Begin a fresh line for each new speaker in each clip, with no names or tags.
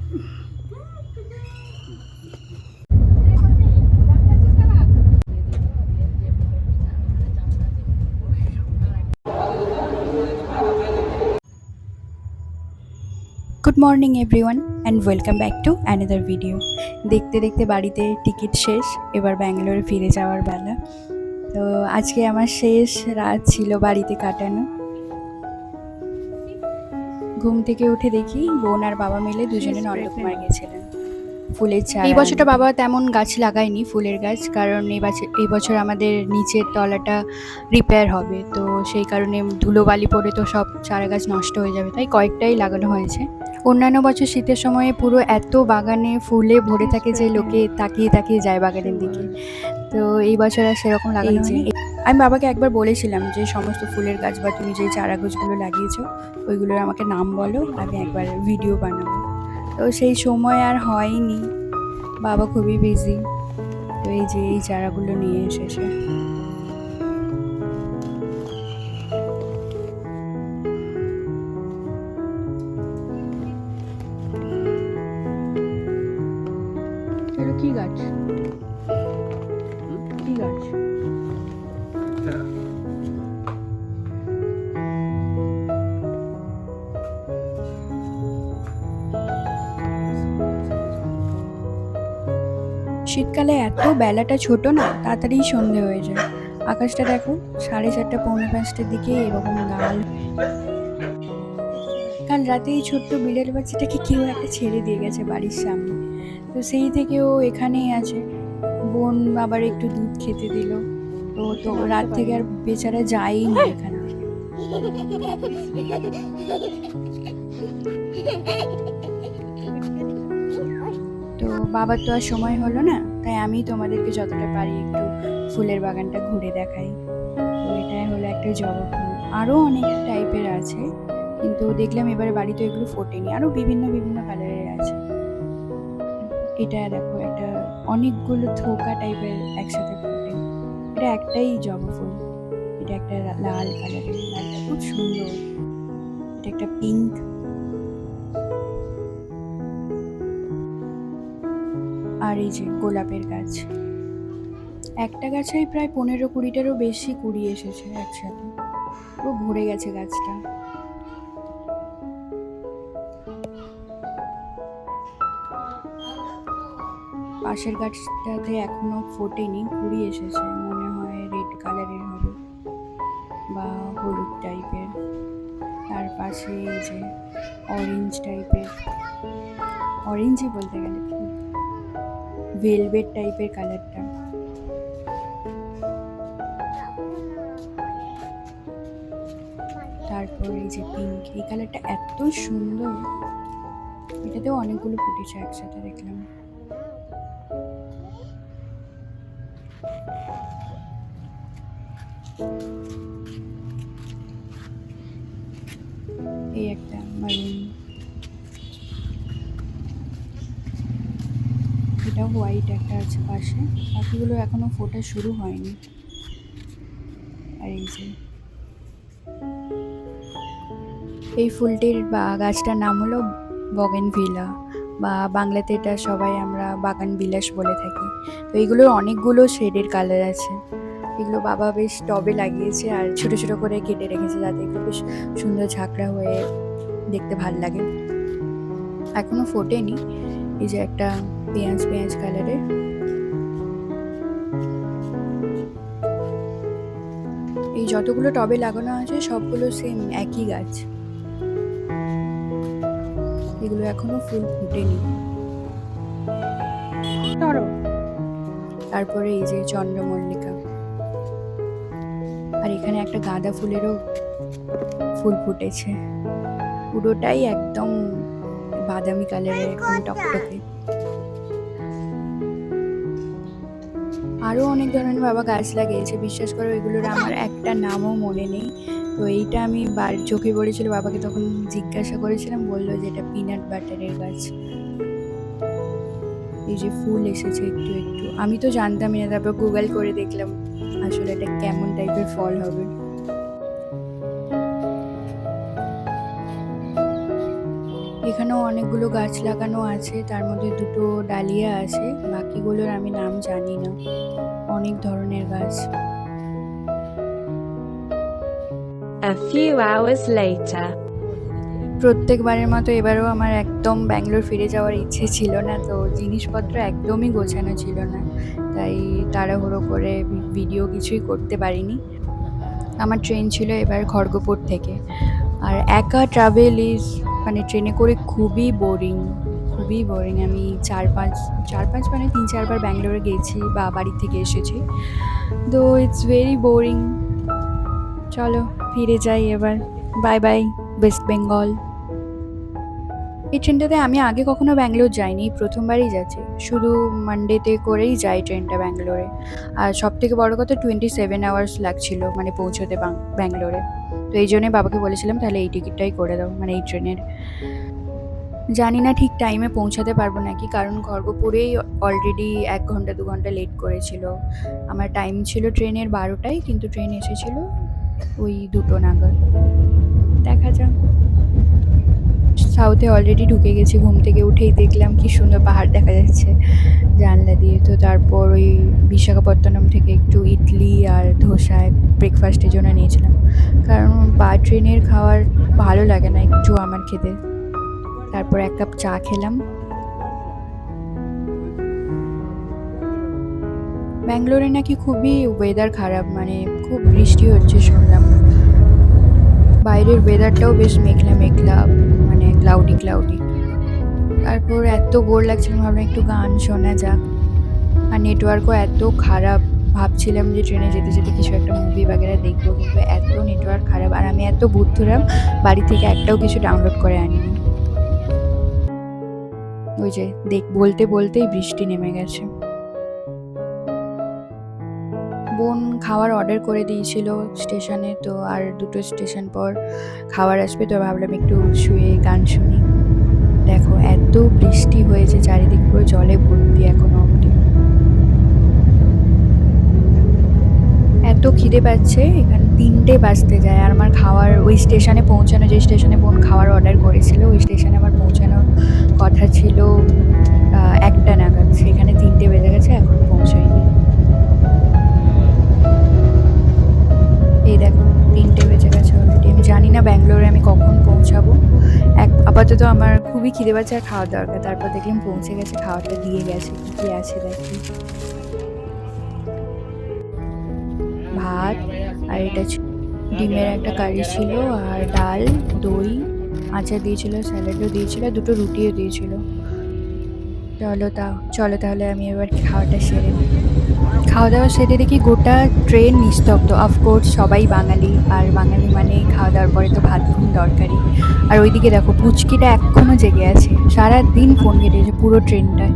Good morning everyone and welcome back to another video. দেখতে দেখতে বাড়িতে টিকিট শেষ, এবার ব্যাঙ্গালোরে ফিরে যাওয়ার বেলা। তো আজকে আমার শেষ রাত ছিল বাড়িতে কাটানো। ঘুম থেকে উঠে দেখি বোন আর বাবা মিলে দুজনে নন্দকুমার গেছিলেন ফুলের চারা। এই বছরটা বাবা তেমন গাছ লাগায়নি ফুলের গাছ, কারণ এই বছর আমাদের নিচের তলাটা রিপেয়ার হবে, তো সেই কারণে ধুলোবালি পড়ে তো সব চারা গাছ নষ্ট হয়ে যাবে, তাই কয়েকটাই লাগানো হয়েছে। অন্যান্য বছর শীতের সময়ে পুরো এত বাগানে ফুলে ভরে থাকে যে লোকে তাকিয়ে তাকিয়ে যায় বাগানের দিকে, তো এই বছর আর সেরকম লাগানো হয়নি। আমি বাবাকে একবার বলেছিলাম যে সমস্ত ফুলের গাছ বা তুমি যে চারা গাছগুলো লাগিয়েছো ওইগুলোর আমাকে নাম বলো, আমি একবার ভিডিও বানাবো। তো সেই সময় আর হয়নি, বাবা খুবই বিজি। তো এই যে এই চারাগুলো নিয়ে এসেছে। এটা কি গাছ? কি গাছ? শীতকালে এত বেলাটা ছোট না, তাড়াতাড়ি সন্ধে হয়ে যায়। আকাশটা দেখো, 4:30 পৌনে 5টার দিকে এরকম লাল। কাল রাতে এই ছোট্ট বিড়াল বাচ্চাটাকে কেউ একটা ছেড়ে দিয়ে গেছে বাড়ির সামনে, তো সেই থেকে ও এখানেই আছে। বোন আবার একটু দুধ খেতে দিল, তো রাত থেকে আর বেচারা যায়ই না এখানে। তো বাবার তো আর সময় হলো না, তাই আমি তোমাদেরকে যতটা পারি একটু ফুলের বাগানটা ঘুরে দেখাই। তো এটাই হলো একটা জবা ফুল, আরও অনেক টাইপের আছে, কিন্তু দেখলাম এবারে বাড়িতে এগুলো ফোটেনি, আরও বিভিন্ন বিভিন্ন কালারের আছে। এটা দেখো, একটা অনেকগুলো থোকা টাইপের একসাথে ফোটে, এটা একটাই জবা ফুল। এটা একটা লাল কালারের, লালটা খুব সুন্দর। এটা একটা পিঙ্ক। আর এই যে গোলাপের গাছ, একটা গাছেই প্রায় 15-20টারও বেশি কুড়ি এসেছে একসাথে, পুরো ভরে গেছে গাছটা। পাশের গাছটাতে এখনো ফোটেনি, কুড়ি এসেছে, মনে হয় রেড কালারের হবে বা হলুদ টাইপের। তার পাশে এই যে অরেঞ্জ টাইপের, অরেঞ্জই বলতে গেলে কি, ভেলভেট টাইপের কালারটা। তারপর এই যে পিঙ্ক, এই কালারটা এত সুন্দর, এটাতেও অনেকগুলো ফুটেছে একসাথে দেখলাম। এই একটা মারুন, এটা হোয়াইট একটা আছে পাশে, বাকিগুলো এখনো ফোটা শুরু হয়নি। আর এই যে এই ফুলটির বা গাছটার নাম হলো বগেনভিলা, বা বাংলাতে এটা সবাই আমরা বাগান বিলাস বলে থাকি। তো এইগুলোর অনেকগুলো শেডের কালার আছে। এগুলো বাবা বেশ টবে লাগিয়েছে আর ছোট ছোট করে কেটে রেখেছে, যাতে এগুলো বেশ সুন্দর ঝাঁকড়া হয়ে দেখতে ভাল লাগে। এখনো ফোটেনি। এই যে একটা পেঁয়াজ পেঁয়াজ কালারের, এই যতগুলো টবে লাগানো আছে সবগুলো সেম একই গাছ, এগুলো এখনো ফুল ফুটেনি। তারপরে এই যে চন্দ্রমল্লিকা, আর এখানে একটা গাঁদা ফুলেরও ফুল ফুটেছে, পুরোটাই একদম বাদামি কালারের, একদম টকটকে। আরও অনেক ধরনের বাবা গাছ লাগিয়েছে, বিশ্বাস করো এগুলোর আমার একটা নামও মনে নেই। তো এইটা আমি চোখে পড়েছিল, বাবাকে তখন জিজ্ঞাসা করেছিলাম, বললো যে এটা পিনাট বাটারের গাছ। এই যে ফুল এসেছে একটু একটু, আমি তো জানতামই না, তারপর গুগল করে দেখলাম আসলে এটা কেমন টাইপের ফল হবে। এখানে এখানেও অনেকগুলো গাছ লাগানো আছে, তার মধ্যে দুটো ডালিয়া আছে, বাকিগুলোর আমি নাম জানি না। অনেক ধরনের গাছ।
A few hours later.
প্রত্যেকবারের মতো এবারও আমার একদম ব্যাঙ্গালোর ফিরে যাওয়ার ইচ্ছে ছিল না, তো জিনিসপত্র একদমই গোছানো ছিল না, তাই তাড়াহুড়ো করে ভিডিও কিছুই করতে পারিনি। আমার ট্রেন ছিল এবার খড়গপুর থেকে, আর একা ট্রাভেল মানে ট্রেনে করে খুবই বোরিং। আমি চার পাঁচ মানে 3-4 বার ব্যাঙ্গালোরে গেছি বা বাড়ি থেকে এসেছি, তো ইটস ভেরি বোরিং। চলো ফিরে যাই এবার। Bye bye West Bengal. এই ট্রেনটাতে আমি আগে কখনো ব্যাঙ্গালোর যাইনি, প্রথমবারই যাচ্ছি। শুধু মানডেতে করেই যাই ট্রেনটা ব্যাঙ্গালোরে। আর সব থেকে বড় কথা 27 আওয়ার্স লাগছিল মানে পৌঁছতে ব্যাঙ্গালোরে। তো এই জন্যই বাবাকে বলেছিলাম তাহলে এই টিকিটটাই করে দাও, মানে এই ট্রেনের। জানি না ঠিক টাইমে পৌঁছাতে পারবো নাকি, কারণ খড়গপুরেই অলরেডি 1 ঘন্টা 2 ঘন্টা লেট করেছিল। আমার টাইম ছিল ট্রেনের 12টায়, কিন্তু ট্রেন এসেছিল ওই 2টো নাগাদ। দেখা যাক। সাউথে অলরেডি ঢুকে গেছি, ঘুম থেকে উঠেই দেখলাম কি সুন্দর পাহাড় দেখা যাচ্ছে জানলা দিয়ে। তো তারপর ওই বিশাখাপত্তনম থেকে একটু ইডলি আর ধোসা ব্রেকফাস্টের জন্য নিয়েছিলাম, কারণ ট্রেনের খাবার ভালো লাগে না একটু আমার খেতে। তারপর 1 কাপ চা খেলাম। ব্যাঙ্গালোরে নাকি খুবই ওয়েদার খারাপ, মানে খুব বৃষ্টি হচ্ছে শুনলাম। বাইরের ওয়েদারটাও বেশ মেঘলা মেঘলা, মানে ক্লাউডি। তারপর এত বোর লাগছিল, ভাবলাম একটু গান শোনা যাক। আর নেটওয়ার্কও এত খারাপ, ভাবছিলাম যে ট্রেনে যেতে যেতে কিছু একটা মুভি বাগেরা দেখবো, কিন্তু এত নেটওয়ার্ক খারাপ। আর আমি এত বুদ্ধুরাম, বাড়ি থেকে একটাও কিছু ডাউনলোড করে আনিনি। ওই যে বলতে বলতেই বৃষ্টি নেমে গেছে। বোন খাওয়ার অর্ডার করে দিয়েছিল স্টেশনে, তো আর 2টো স্টেশন পর খাবার আসবে, তো ভাবলাম একটু শুয়ে গান শুনি। দেখো এত বৃষ্টি হয়েছে, চারিদিক পুরো জলে ভর্তি এখনো অবধি। এত খিদে পাচ্ছে, এখানে 3টে বাজতে যায়, আর আমার খাওয়ার ওই স্টেশনে পৌঁছানো, যে স্টেশনে বোন খাওয়ার অর্ডার করেছিল ওই স্টেশনে আমার পৌঁছানোর কথা ছিল 1টা নাগাদ, সেখানে 3টে বেজে গেছে, এখন পৌঁছায়নি। এই দেখো 3টে বেজে গেছে অলরেডি। আমি জানি না ব্যাঙ্গালোরে আমি কখন পৌঁছাবো। আপাতত আমার খুবই খিদে পাচ্ছে আর খাওয়ার দরকার। তারপর দেখলাম পৌঁছে গেছে, খাওয়ারটা দিয়ে গেছে, কি আছে দেখি। ভাত, আর এটা ডিমের একটা কারি ছিল, আর ডাল, দই, আচার দিয়েছিল, স্যালাডও দিয়েছিল, 2টো রুটিও দিয়েছিল। চলো তাহলে আমি এবার খাওয়াটা সেরে নিই। খাওয়া দাওয়া সেরে দেখি গোটা ট্রেন নিস্তব্ধ। অফকোর্স সবাই বাঙালি, আর বাঙালি মানে খাওয়া দাওয়ার পরে তো ভাত ঘুম দরকারি। আর ওইদিকে দেখো পুচকিটা এখনও জেগে আছে, সারাদিন ফোন কেটেছে পুরো ট্রেনটায়।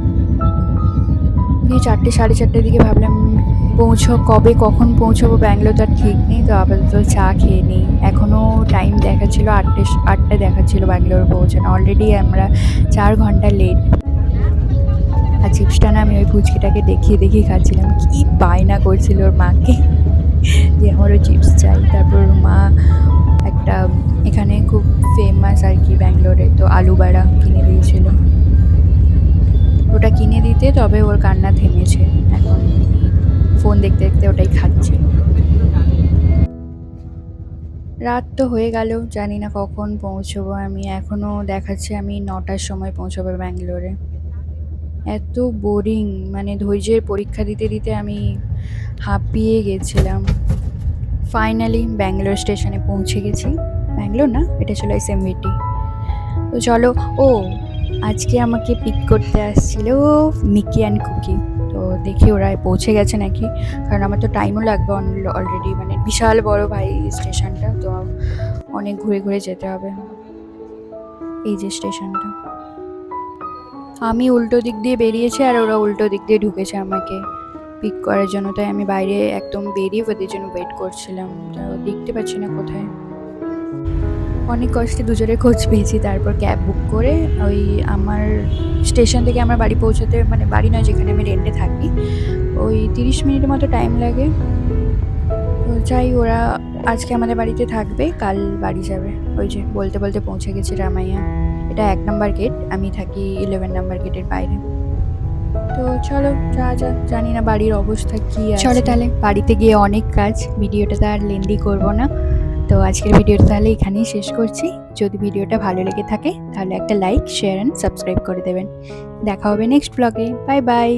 দিয়ে 4টে-4:30টার দিকে ভাবলাম কখন পৌঁছবো ব্যাঙ্গালোর তার ঠিক নেই, তো আপাতত চা খেয়ে নিই। এখনও টাইম দেখাচ্ছিল 8টা দেখাচ্ছিল ব্যাঙ্গালোর পৌঁছানো, অলরেডি আমরা 4 ঘন্টা লেট। আর চিপসটা না আমি ওই পুচকিটাকে দেখিয়ে খাচ্ছিলাম, কি বায়না করছিল ওর মাকে যে আমারও চিপস চাই। তারপর ওর মা একটা এখানে খুব ফেমাস আর কি ব্যাঙ্গালোরে, তো আলু বড়া কিনে দিয়েছিল। ওটা কিনে দিতে তবে ওর কান্না থেমেছে, এখন ফোন দেখতে দেখতে ওটাই খাচ্ছে। রাত তো হয়ে গেল, জানি না কখন পৌঁছবো আমি। এখনও দেখাচ্ছে আমি 9টার সময় পৌঁছবো ব্যাঙ্গালোরে। এত বোরিং, মানে ধৈর্যের পরীক্ষা দিতে আমি হাঁপিয়ে গেছিলাম। ফাইনালি ব্যাঙ্গালোর স্টেশনে পৌঁছে গেছি। ব্যাঙ্গালোর না, এটা ছিল SMVT। তো চলো, আজকে আমাকে পিক করতে আসছিল মিকি অ্যান্ড কুকি, তো দেখি ওরা পৌঁছে গেছে নাকি, কারণ আমার তো টাইমও লাগবে অলরেডি, মানে বিশাল বড় ভাই স্টেশনটা, তো অনেক ঘুরে যেতে হবে। এই যে স্টেশনটা, আমি উল্টো দিক দিয়ে বেরিয়েছি আর ওরা উল্টো দিক দিয়ে ঢুকেছে আমাকে পিক করার জন্য, তাই আমি বাইরে একদম বেরিয়ে ওদের জন্য ওয়েট করছিলাম, তো দেখতে পাচ্ছি না কোথায়। অনেক কষ্টে দুজনের খোঁজ পেয়েছি, তারপর ক্যাব বুক করে ওই আমার স্টেশন থেকে আমার বাড়ি পৌঁছাতে, মানে বাড়ি নয় যেখানে আমি রেন্টে থাকি, ওই 30 মিনিটের মতো টাইম লাগে। তো চাই ওরা আজকে আমাদের বাড়িতে থাকবে, কাল বাড়ি যাবে। ওই যে বলতে পৌঁছে গেছি রামাইয়া। এটা 1 নাম্বার গেট, আমি থাকি 11 নাম্বার গেটের বাইরে। তো চলো জানি না বাড়ির অবস্থা কি আছে। চলো তাহলে, বাড়িতে গিয়ে অনেক কাজ, ভিডিওটা তো আর লেন্দি করব না। তো আজকের ভিডিওটা তাহলে এখানেই শেষ করছি। যদি ভিডিওটা ভালো লেগে থাকে তাহলে একটা লাইক, শেয়ার অ্যান্ড সাবস্ক্রাইব করে দেবেন। দেখা হবে নেক্সট ব্লগে। Bye bye.